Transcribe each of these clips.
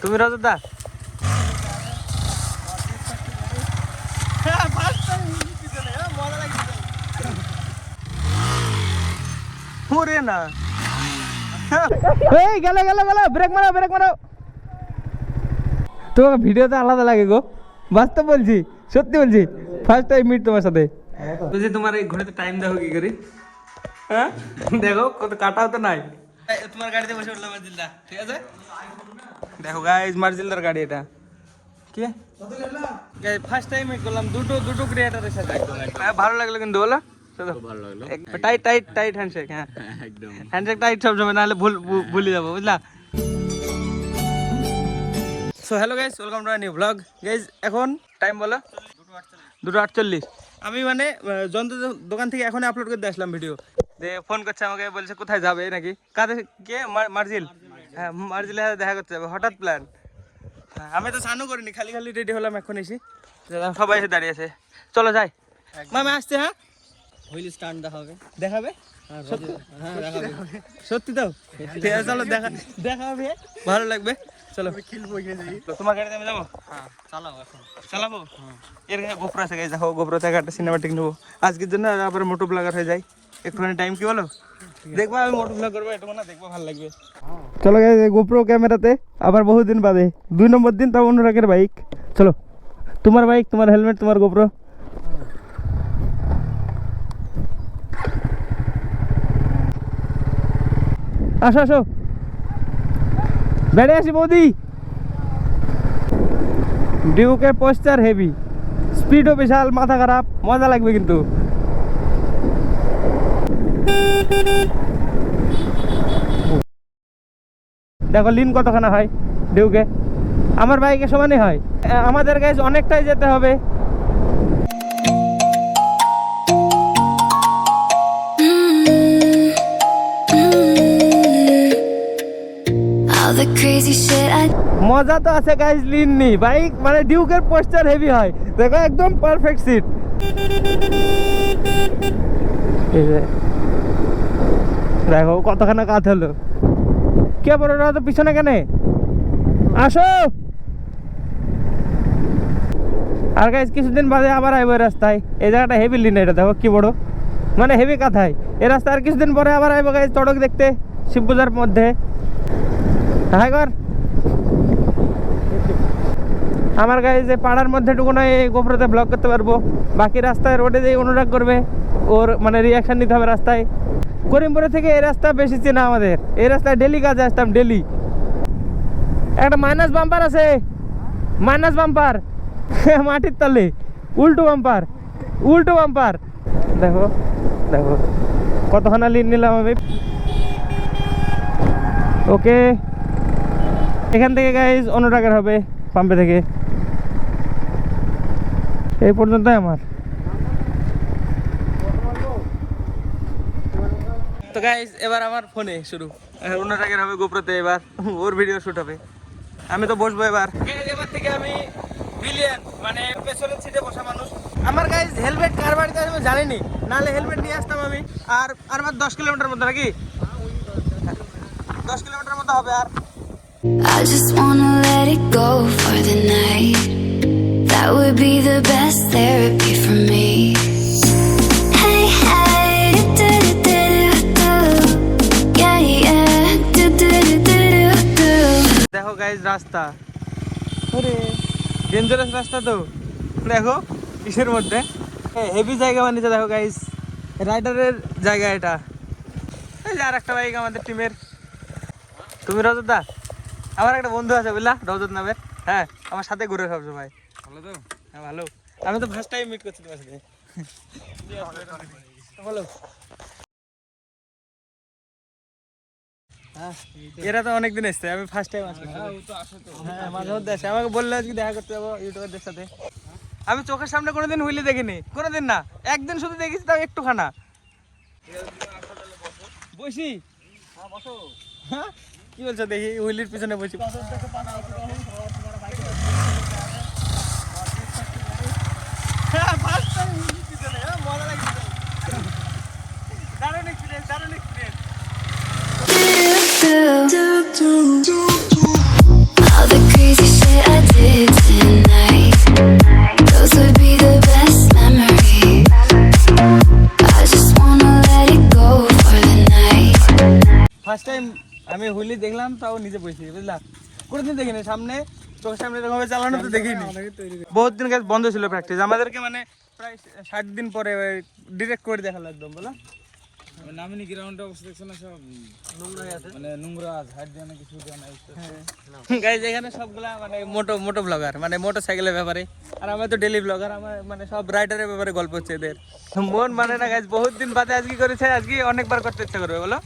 তুমি রজত দা না এই গেল গেল গেল ব্রেক মারো তো ভিডিওতে আলাদা লাগে গো বাস্তব বলছি সত্যি বলছি ফার্স্ট টাইম মিট তোমার সাথে বুঝি তোমার এই ঘড়িতে টাইম দেখো কি করি হ্যাঁ দেখো কত কাটাও তো নাই তোমার গাড়িতে বসে উঠলাম মার্জিলদা ঠিক আছে দেখো গাইস মার্জিলদার গাড়ি এটা কি গাইস ফার্স্ট টাইম মিট করলাম দুটো ক্রিয়েটরের সাথে একদম ভালো লাগলো কিন্তু বলো ভালো লাগলো টাইট হ্যান্ডশেক হ্যাঁ একদম হ্যান্ডশেক টাইট সব সময় নাহলে ভুলে যাবো বুঝলা so hello guys welcome to a new blog guys এখন টাইম বলো 2:48 আমি মানে যন্ত্র দোকান থেকে এখনই আপলোড করতে আসলাম ভিডিও যে ফোন করছে আমাকে বলছে কোথায় যাবে নাকি কাদের কে মার্জিল হ্যাঁ মার্জিলের সাথে দেখা করতে যাবে হঠাৎ প্ল্যান আমি তো স্নানও করিনি খালি রেডি হলাম এখন এসে সবাই এসে দাঁড়িয়ে আছে চলো যাই মামা আসছে হ্যাঁ হুইল স্টান্ট দেখাবে সত্যি তো ঠিক আছে চলো দেখাবে ভালো লাগবে চলো তোমার গাড়িতে আমি যাবো চালাবো এর গোপ্রো আছে গাইস দেখো গোপ্রো থেকে একটা সিনেমাটিক নেবো আজকের জন্য আবার মোটো ব্লগার হয়ে যাই একটুখানি টাইম কি বলো দেখবো আমি মোটো ব্লগ করবো একটু না দেখবো ভালো লাগবে চলো গাইস গোপ্রো ক্যামেরাতে আবার বহুদিন বাদে 2 নম্বর দিন তাও অনুরাগের বাইক চলো তোমার বাইক তোমার হেলমেট তোমার গোপ্রো আসো বেড়ে আসি বৌদি ডিউকের পোস্টার হেভি স্পিডও বিশাল মাথা খারাপ মজা লাগবে কিন্তু দেখো লিন কতখানা হয় ডিউকে আমার বাইকে সমানই হয় আমাদের গাইজ অনেকটাই যেতে হবে মজা তো আছে গাইজ লিন নি বাইক মানে ডিউকের পোস্টার হেভি হয় দেখো একদম পারফেক্ট সিট দেখো কতখানা কাজ হলো কে বড় তো পিছনে কেন আসো আর গাইজ কিছুদিন বাদে আবার আইব রাস্তায় এই জায়গাটা হেভি লিন এটা দেখো কি বড় মানে হেভি কাথায় এই রাস্তায় আর কিছুদিন পরে আবার আইব গাইজ চড়ক দেখতে শিব পূজার মধ্যে হাই কর আমার গায়ে যে পাড়ার মধ্যে টুকু নয় এই গোপ্রোতে ব্লগ করতে পারবো বাকি রাস্তায় রোডে যে অনুরাগ করবে ওর মানে রিয়াকশন নিতে হবে রাস্তায় করিমপুরে থেকে এই রাস্তা বেশি চেনা আমাদের এই রাস্তায় ডেলি কাজে আসতাম ডেলি একটা মাইনাস বাম্পার আছে মাইনাস বাম্পার মাটির তলে উল্টো বাম্পার দেখো কতখানা লিন নিলাম আমি ওকে এখান থেকে গাইজ অনুরাগের হবে পাম্পে থেকে এই পর্যন্তই আমার তো গাইজ এবার আমার ফোনে শুরু অনুরাগের হবে গোপ্রোতে এবার ওর ভিডিও শুট হবে আমি তো বসবো এবার থেকে আমি ভিলিয়ান মানে পেছনের সিটে বসা মানুষ আমার গাইজ হেলমেট কার বাড়িতে আমি জানিনি নাহলে হেলমেট নিয়ে আসতাম আমি আর আমার 10 কিলোমিটার মতো নাকি 10 কিলোমিটার মতো হবে আর I just wanna let it go for the night. That would be the best therapy for me. Hey, hey, do-do-do-do-do. Yeah, yeah, do-do-do-do-do. দেখো গাইজ রাস্তা আরে ডেঞ্জারাস রাস্তা তো দেখো কিসের মধ্যে হেভি জায়গা বানিয়েছে দেখো গাইজ রাইডারের জায়গা এটা এই যে আর একটা বাইক আমাদের টিমের তুমি রজত দা আমার একটা বন্ধু আছে বুঝলা রজত নামের হ্যাঁ আমার সাথে ঘুরে সব সময় ভালো তো হ্যাঁ ভালো আমি তো ফার্স্ট টাইম মিট করছি তোমার সাথে বলো হ্যাঁ এরা তো অনেকদিন এসছে আমি ফার্স্ট টাইম আসছি হ্যাঁ মাঝে মধ্যে আসে আমাকে বললে আজকে দেখা করতে যাবো ইউটিউবারদের সাথে আমি চোখের সামনে কোনোদিন হুইলে দেখিনি কোনোদিন না একদিন শুধু দেখেছি তাও একটুখানা বসি হ্যাঁ কি বলছো দেখি হুইলির পিছনে বসি All the আমি হুইলি দেখলাম তাও নিজে বসি বুঝলা, কোনোদিন দেখিনি সামনে, চোখের সামনে এরকম ভাবে চালানো তো দেখিনি। বহুত দিন কাজ বন্ধ ছিল প্র্যাকটিস, আমাদেরকে মানে প্রায় 60 দিন পরে ডিরেক্ট করে দেখালো একদম বলো। নামিনি গ্রাউন্ডে অবস্থা দেখছো না, সব নোংরা আছে, মানে নোংরা ঝাড় দিয়ে না, কিছু দিয়ে না। গাইজ এখানে সবগুলা মানে মোটো ব্লগার, মানে মোটর সাইকেলের ব্যাপারে, আর আমরা তো ডেলি ব্লগার, আমার মানে সব রাইডারের ব্যাপারে গল্প হচ্ছে এদের। মন মানে না গাইজ, বহুত দিন বাদে আজকে করেছে, আজকে অনেকবার করতে ইচ্ছা করবে বলো।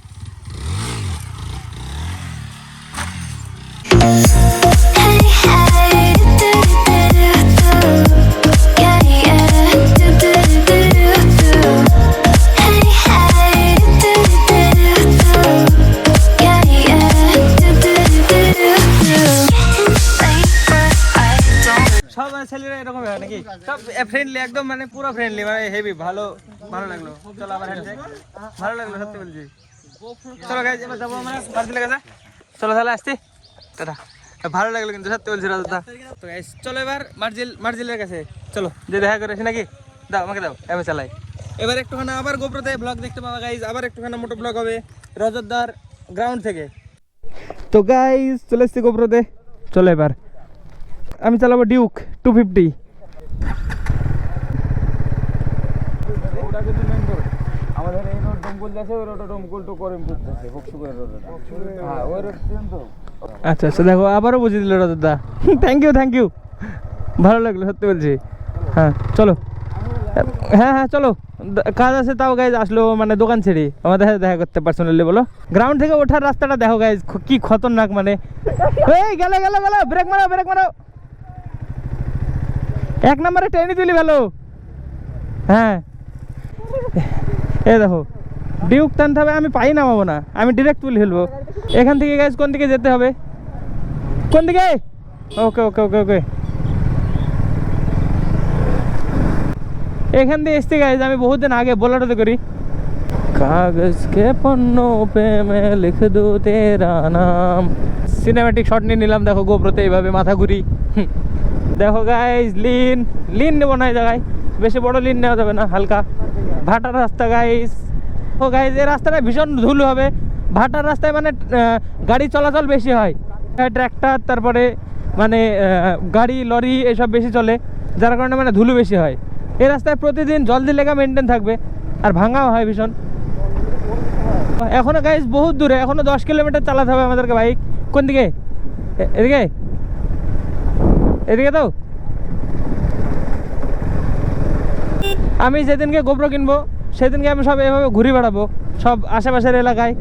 সব ছেলেরা এরকম হয় নাকি, সব ফ্রেন্ডলি একদম, মানে পুরো ফ্রেন্ডলি, মানে হেভি ভালো লাগলো। চলো আবার হ্যান্ডশেক, ভালো লাগলো সত্যি বলছি। চলো গাইজ এবার যাবো আমরা মার্জিলের কাছে, চলো তাহলে আসছি, টাটা। ভালো লাগলো কিন্তু সত্যি বলছি রাজা। তো গাইজ চলো এবার মার্জিলের কাছে চলো, যে দেখা করেছি নাকি, দাও আমাকে দাও, আমি চালাই। এবার একটুখানি আবার গোপ্রোতে ব্লগ দেখতে পাবা গাইজ, আবার একটুখানি মোটো ব্লগ হবে রজতদার গ্রাউন্ড থেকে। তো গাইজ চলে এসছি গোপ্রোতে, চলো এবার আমি চালাবো ডিউক 250। আমাদের এই রোড ডোমকুল আছে, ওই রোড ডোমকুল টু করিমপুর আছে, বক্সুপুরের রোড। হ্যাঁ ওই রোড তো। আচ্ছা আচ্ছা, দেখো আবারও বুঝিয়ে দিল রজতদা, থ্যাংক ইউ, ভালো লাগলো সত্যি বলছি। হ্যাঁ চলো, হ্যাঁ চলো, কাজ আছে তাও গাইজ আসলো, মানে দোকান ছেড়ে আমাদের সাথে দেখা করতে পার্সোনালি বলো। গ্রাউন্ড থেকে ওঠার রাস্তাটা দেখো গাইজ, কি খতরনাক, মানে এই গেলে ব্রেক মারো, এক নম্বরে ট্রেনে তুলি ভালো। হ্যাঁ এই দেখো ডিউক টানতে হবে, আমি পাই নামাবো না, আমি ডিরেক্ট তুলে ফেলবো এখান থেকে। গাইজ কোন দিকে যেতে হবে, কোন দিকে? ওকে এখান দিয়ে এসছি গাইজ, আমি বহুত দিন আগে বোলারোতে করি। কাগজ কে পন্নো পে মে লিখ দো তেরা নাম, সিনেম্যাটিক শট নিয়ে নিলাম। দেখো গোপ্রোতে এইভাবে মাথা ঘুরি, দেখো গাইজ লিন নেবো না এই জায়গায়, বেশি বড় লিন নেওয়া যাবে না, হালকা ভাটার রাস্তা গাইজ। ও গাইজ এই রাস্তাটা ভীষণ ধুলো হবে, ভাটার রাস্তায় মানে গাড়ি চলাচল বেশি হয়, ট্র্যাক্টর তারপরে মানে গাড়ি লরি এসব বেশি চলে, যার কারণে মানে ধুলো বেশি হয়। এই রাস্তায় প্রতিদিন জল দিলে মেনটেন থাকবে, আর ভাঙাও হয় ভীষণ। এখনো গাইজ বহুত দূরে, এখনো 10 কিলোমিটার চালাতে হবে আমাদেরকে বাইক। কোন দিকে? এদিকে তো। আমি যেদিনকে গোপ্রো কিনবো সেদিনকে আমি সব এভাবে ঘুরে বেড়াবো সব আশেপাশের এলাকায়।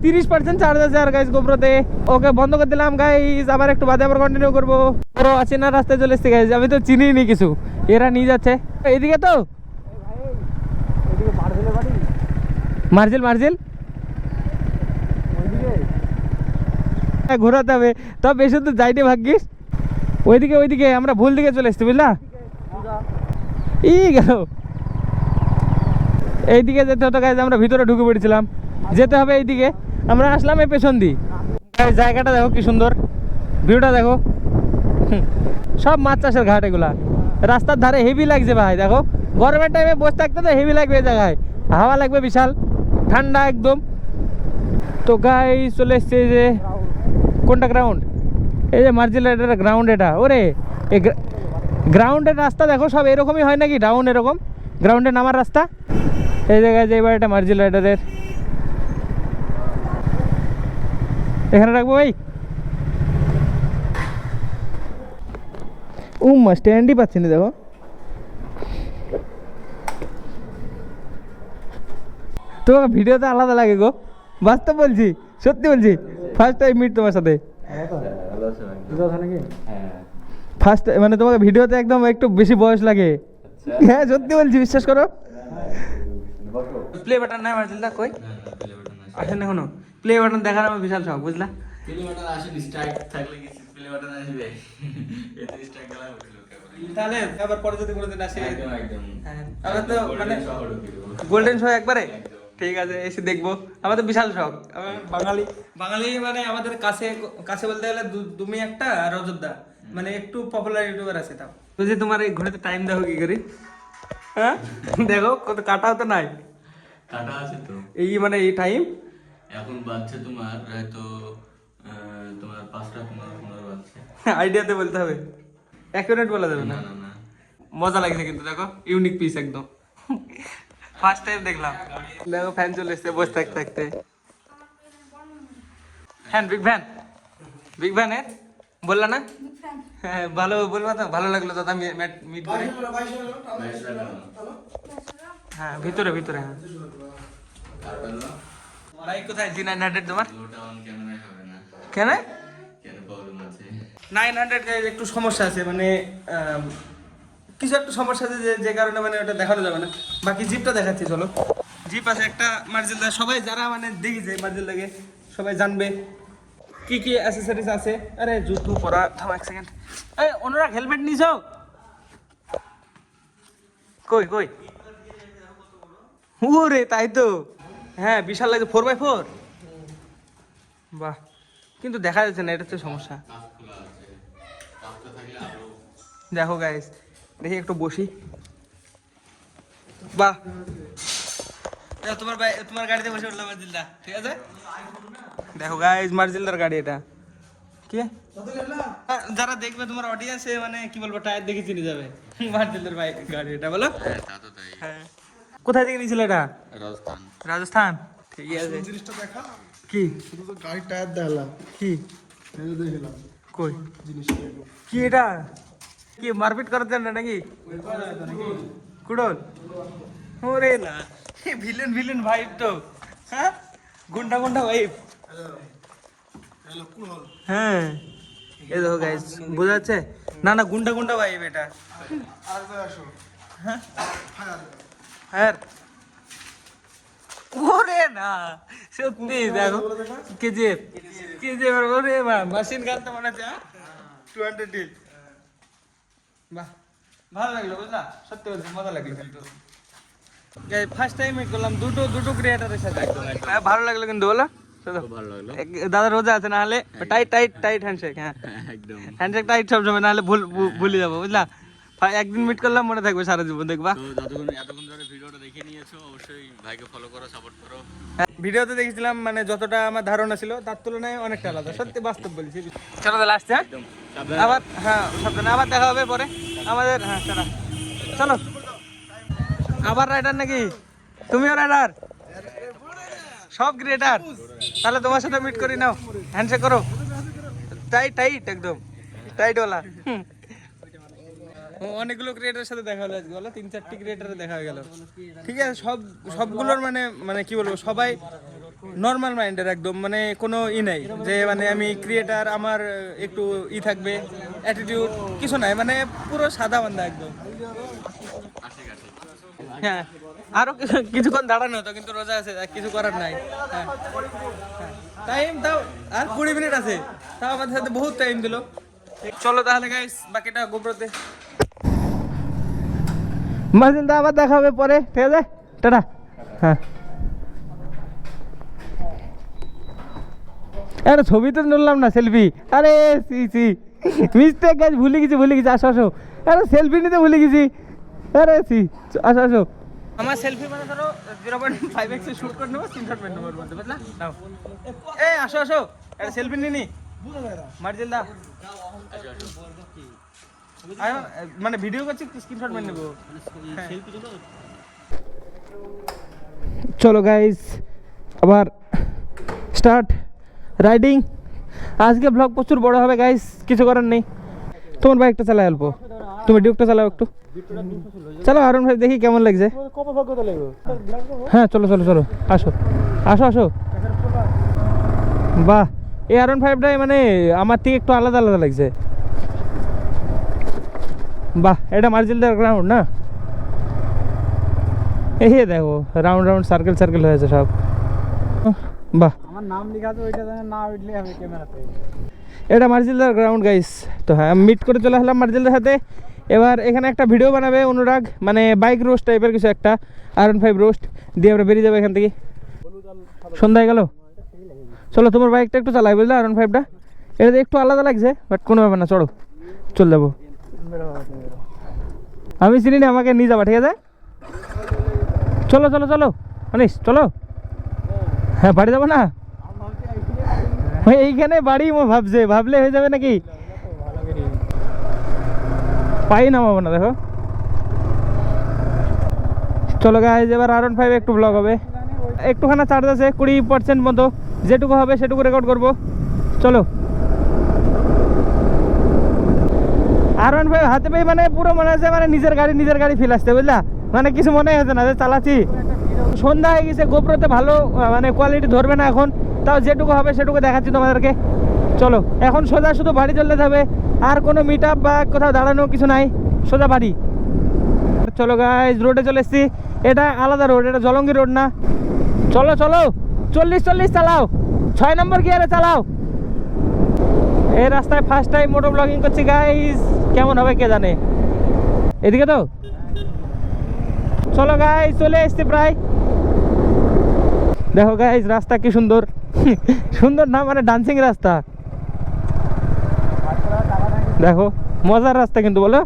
30% চার্জ আছে আর গাইজ গোপ্রোতে। ওকে বন্ধ করে দিলাম গাইজ, আবার একটু বাদে আবার কন্টিনিউ করবো। পুরো অচেনা রাস্তায় চলে এসছি গাইজ, আমি তো চিনি নি কিছু, এরা নিয়ে যাচ্ছে। এদিকে তো মার্জিল ঘোরাতে হবে, তবে বেশি তো যাইতে ভাগ্যিস। ওইদিকে আমরা ভুল দিকে চলে এসছি বুঝলা, গেল এইদিকে যেতে হতো গাইজ, আমরা ভিতরে ঢুকে পড়েছিলাম, যেতে হবে এইদিকে। আমরা আসলাম এই পেছন দিয়ে। জায়গাটা দেখো কি সুন্দর, ভিউটা দেখো, সব মাছ চাষের ঘাট এগুলা, রাস্তার ধারে হেভি লাগছে ভাই। দেখো গরমের টাইমে বসে থাকতে তো হেভি লাগবে এই জায়গায়, হাওয়া লাগবে বিশাল, ঠান্ডা একদম। তো গাইজ চলে এসছে যে কোনটা গ্রাউন্ড, এই যে মার্জিল রাইডারের গ্রাউন্ড এটা। ওরে এই গ্রাউন্ডের রাস্তা দেখো সব এরকমই হয় নাকি, ডাউন এরকম গ্রাউন্ডে নামার রাস্তা। এই জায়গায় যে এবার এটা মার্জিল রাইডারের, এখানে রাখবো ভাই। স্ট্যান্ডই পাচ্ছি না দেখো। তো ভিডিওতে আলাদা লাগে গো, বাস্তব বলছি, সত্যি বলছি, ফার্স্ট টাইম মিট তোমার সাথে। ফার্স্ট মানে তোমাকে ভিডিওতে একদম একটু বেশি বয়স লাগে। হ্যাঁ সত্যি বলছি, বিশ্বাস করো। প্লে বাটন নাই মার্জিলদা, কই আসেন না কোনো প্লে বাটন দেখার আমার বিশাল শখ বুঝলা। প্লে বাটন আসেনি, স্ট্রাইক থাকলে কি প্লে বাটন আসবে, এতে স্ট্রাইক গেলা উঠলো তাহলে আবার পরে যদি কোনোদিন আসে। একদম হ্যাঁ আমরা তো মানে গোল্ডেন শো একবারে ঠিক আছে, এসে দেখবো। আমাদের বিশাল শখ, বাঙালি মানে আমাদের কাছে বলতে গেলে তুমি একটা আর রজতদা, মানে একটু পপুলার ইউটিউবার আছে। তাও বুঝি তোমার এই ঘুরে টাইম দেখো কি করি, হ্যাঁ দেখো কত কাটাও তো নাই, কাটা আছে তো এই মানে এই টাইম এখন বাচ্চা তোমার হয়তো তোমার 5টা 15 বাচ্চা। আইডিয়াতে বলতে হবে, অ্যাকুরেট বলা যাবে না। না না না, মজা লাগছে কিন্তু, দেখো ইউনিক পিস একদম, ফার্স্ট টাইম দেখলাম। দেখো ফ্যান চলে এসছে বসে থাকতে থাকতে। Fan, big fan, big fan এর বললা না? হ্যাঁ ভালো বলবা তো, ভালো লাগলো দাদা মিট করে। হ্যাঁ ভিতরে ভিতরে, হ্যাঁ। ভাই কোথায় G900 তোমার? ওটা অন ক্যামেরায় হবে না। কেন? কেন প্রবলেম আছে? 900 একটু সমস্যা আছে, মানে কিছু একটা সমস্যা আছে যে কারণে মানে ওটা দেখানো যাবে না। বাকি জিপটা দেখাচ্ছি, চলো। জিপ আছে একটা মার্জেলদা, সবাই যারা মানে দেখেছে মার্জেলদাকে সবাই জানবে কি কি অ্যাসেসরিজ আছে। আরে জুতো পরা, থামো এক সেকেন্ড। এই অনুরাগ হেলমেট নিছো? কই কই? ওরে তাই তো, হ্যাঁ বিশাল লাগছে, 4x4। বাহ, কিন্তু দেখা যাচ্ছে না, এটা হচ্ছে সমস্যা। কাজ খোলা আছে, কাজটা থাকলে আরো। দেখো গাইস, দেখি একটু বসি। বাহ, তোমার গাড়িতে বসে উঠলাম মার্জিলদা, ঠিক আছে? দেখো গাইস, মার্জিলদার গাড়ি এটা। কি যারা দেখবে তোমার অডিয়েন্সে মানে কি বলবো, টায়ার দেখে চিনে যাবে মার্জিলদার গাড়ি এটা, বলো। হ্যাঁ তা তো তাই। হ্যাঁ, কোথায় থেকে নিয়েছিল এটা? রাজস্থান। রাজস্থান, ঠিক আছে। জিনিসটা দেখা, কি শুধু তো গাড়ির টায়ার দেখালাম, কি এই যে দেখলাম কই জিনিসটা এলো। কি এটা? কি মারপিট করতেন না নাকি? কুড়োল? ওরে না, ভিলেন ভিলেন ভাইব তো, হ্যাঁ গুন্ডা গুন্ডা ভাইব। এলো কুড়োল। হ্যাঁ এই দেখো গাইস, বোঝা যাচ্ছে না? না গুন্ডা গুন্ডা ভাইব এটা। আর ভাই আসো, হ্যাঁ ফায়ার হ্যাঁ, ওরে না সত্যি দেখো, কেজিএফ কেজিএফ, ওরে মেশিন গান তো মনে হচ্ছে 200 ডিল। বাহ, ভালো লাগলো বুঝলা, সত্যি বলছি মজা লাগলো কিন্তু। ফার্স্ট টাইম করলাম দুটো ক্রিয়েটারের সাথে, হ্যাঁ ভালো লাগলো কিন্তু, বলো। খুব ভালো লাগলো। দাদা রোজা আছে, না হলে টাইট টাইট টাইট হ্যান্ডশেক, হ্যাঁ একদম। হ্যান্ডশেক টাইট সবসময়, না হলে ভুলে যাবো বুঝলা। একদিন মিট করলাম, মনে থাকবে সারা জীবন, দেখবা। তো এতক্ষণ ধরে ভিডিওটা দেখে নিয়েছো, অবশ্যই ভাইকে ফলো করো, সাপোর্ট করো। ভিডিওতে দেখেছিলাম মানে যতটা আমার ধারণা ছিল তার তুলনায় অনেকটা আলাদা, সত্যি বাস্তব বলছি। চলো তাহলে আসছে, হ্যাঁ আবার, হ্যাঁ সাবধানে, আবার দেখা হবে পরে আমাদের। হ্যাঁ চলো চলো, আবার রাইডার নাকি? তুমিও রাইডার? সব ক্রিয়েটার? তাহলে তোমার সাথে মিট করি, নাও হ্যান্ডশেক করো, টাইট টাইট একদম টাইট ওলা। অনেকগুলো ক্রিয়েটারের সাথে দেখা হলো আজকে, বলো 3-4টি ক্রিয়েটারে দেখা হয়ে গেল, ঠিক আছে। সবগুলোর মানে কি বলবো, সবাই নর্মাল মাইন্ডের একদম, মানে কোনো নাই যে মানে আমি ক্রিয়েটার, আমার একটু থাকবে অ্যাটিটিউড, কিছু নাই, মানে পুরো সাদা বান্দা একদম। হ্যাঁ আরো কিছুক্ষণ দাঁড়ানো তো, কিন্তু রোজা আছে, কিছু করার নাই। হ্যাঁ টাইম দাও, আর 20 মিনিট আছে, তাও আমাদের সাথে বহুত টাইম দিল। চলো তাহলে গাইস, বাকিটা গোপ্রোতে। মার্জিলদা আবার দেখা হবে পরে, ঠিক আছে, টাটা। হ্যাঁ আরে ছবি তো নিলাম না, সেলফি। আরে সি মিস্টেক গাইস, ভুলে গেছি। আসো আসো, আরে সেলফি নিতে ভুলে গেছি। আরে আসো আসো। আমার সেলফি মানে ধরো 0.5x এ শুট করে নেবো, স্ক্রিনশট মেরে নেবো মধ্যে, বুঝলা? নাও এই আসো আসো, একটা সেলফি নিনি মার্জিলদা। মানে ভিডিও করছি, স্ক্রিনশট মেরে নেবো। চলো গাইস, আবার স্টার্ট রাইডিং। আজকে ব্লগ প্রচুর বড় হবে গাইস, কিছু করার নেই। তোমার বাইকটা চালায় অল্প, তুমি ডিউকটা চালাও একটু। চলো আরুন ভাই, দেখি কেমন লাগছে। হ্যাঁ চলো চলো চলো, আসো আসো আসো। বাহ, এই আরুন 5টাই মানে আমার থেকে একটু আলাদা আলাদা লাগছে। বাহ, এটা মার্জিলদার গ্রাউন্ড না? এই দেখো রাউন্ড রাউন্ড সার্কেল সার্কেল হয়েছে সব। বাহ, আমার নাম লেখা আছে, ওইটা না উঠলে হবে ক্যামেরাতে। এটা মার্জিলদার গ্রাউন্ড গাইস। তো হ্যাঁ, আমি মিট করে চলে আসলাম মার্জিলদার সাথে। এবার এখানে একটা ভিডিও বানাবে অনুরাগ, মানে বাইক রোস্ট টাইপের কিছু একটা, R15 রোস্ট দিয়ে আমরা বেরিয়ে যাবো এখান থেকে। সন্ধ্যায় গেল, চলো তোমার বাইকটা একটু চালাই, বুঝলে R15টা। এটা একটু আলাদা লাগছে, বাট কোনো ব্যাপার না, চলো চলে যাবো। আমি চিনি না, আমাকে নিয়ে যাবা, ঠিক আছে? চলো চলো চলো অনিশ, চলো। হ্যাঁ বাড়ি যাবো না? ওই এইখানে বাড়ি ভাবছে, ভাবলে হয়ে যাবে নাকি? পাই নামাবো না, দেখো। চলো গাইজ, এবার R15 একটু ব্লগ হবে, একটুখানি চার্জ আছে 20% মতো, যেটুকু হবে সেটুকু রেকর্ড করব। চলো। R15 হাতে পেয়ে মানে পুরো মনে হচ্ছে মানে নিজের গাড়ি ফিল আসছে, বুঝলা? মানে কিছু মনে হচ্ছে না যে চালাচ্ছি। সন্ধ্যা হয়ে গেছে, গোপ্রোতে ভালো মানে কোয়ালিটি ধরবে না এখন, তাও যেটুকু হবে সেটুকু দেখাচ্ছি তোমাদেরকে। চলো, এখন সোজা শুধু বাড়ি চলে যাবে, আর কোনো মিট আপ বা কোথাও দাঁড়ানো কিছু নাই, সোজা বাড়ি। চলো গাইজ, রোডে চলে এসছি। এটা আলাদা রোড, এটা জলঙ্গি রোড না। চলো চলো, 40 চালাও, 6 নম্বর গিয়ারে চালাও। এই রাস্তায় ফার্স্ট টাইম মোটো ব্লগিং করছি গাইজ, কেমন হবে কে জানে। এদিকে তো চলো গাইজ, চলে এসছি প্রায়। দেখো গাইজ, রাস্তা কি সুন্দর। সুন্দর না মানে ডান্সিং রাস্তা, দেখো মজার রাস্তা কিন্তু, বলো।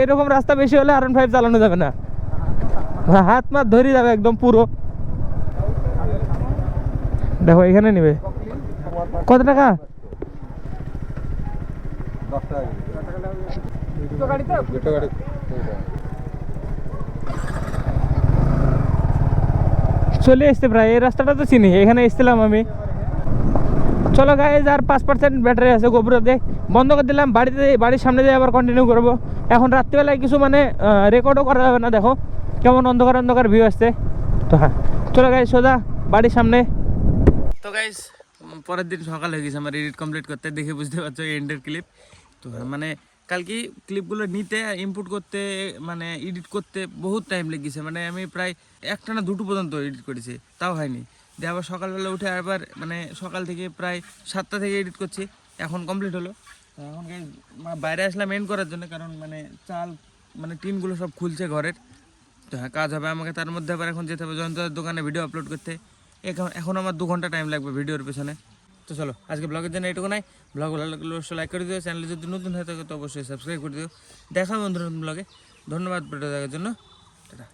এরকম রাস্তা বেশি হলে R15 চালানো যাবে না, হাত মাত ধরে যাবে একদম পুরো। দেখো এখানে নিবে কত টাকা? চলে এসছে প্রায়, এই রাস্তাটা তো চিনি, এখানে এসছিলাম আমি। চলো গাইজ, আর 5% ব্যাটারি আছে গোপ্রোতে, বন্ধ করে দিলাম। বাড়ির সামনে দিয়ে আবার কন্টিনিউ করবো। এখন রাত্রিবেলায় কিছু মানে রেকর্ডও করা যাবে না, দেখো কেমন অন্ধকার ভিউ আসছে। তো হ্যাঁ, চলো গাইজ, সোজা বাড়ির সামনে। তো গাইজ, পরের দিন সকাল হয়ে গেছে আমার এডিট কমপ্লিট করতে, দেখে বুঝতে পারছো এন্ডের ক্লিপ। তো মানে কালকে ক্লিপগুলো নিতে, ইনপুট করতে, মানে এডিট করতে বহুত টাইম লেগেছে। মানে আমি প্রায় 1টা না 2টো পর্যন্ত এডিট করেছি, তাও হয়নি। দিয়ে আবার সকালবেলা উঠে আবার মানে সকাল থেকে প্রায় 7টা থেকে এডিট করছি, এখন কমপ্লিট হলো। এখন বাইরে আসলাম এন্ড করার জন্য, কারণ মানে চাল মানে টিনগুলো সব খুলছে ঘরের। তো হ্যাঁ, কাজ হবে আমাকে, তার মধ্যে আবার এখন যেতে হবে জয়ন্তদের দোকানে ভিডিও আপলোড করতে। এখন আমার 2 ঘন্টা টাইম লাগবে ভিডিওর পেছনে। তো চলো, আজকে ব্লগের জন্য এটুকু নাই। ব্লগ ভালো লাগলে অবশ্যই লাইক করে দিও, চ্যানেলে যদি নতুন হয়ে থাকে তো অবশ্যই সাবস্ক্রাইব করে দিও। দেখা বন্ধুরা নতুন ব্লগে। ধন্যবাদ ভিডিও দেখার জন্য, টাটা।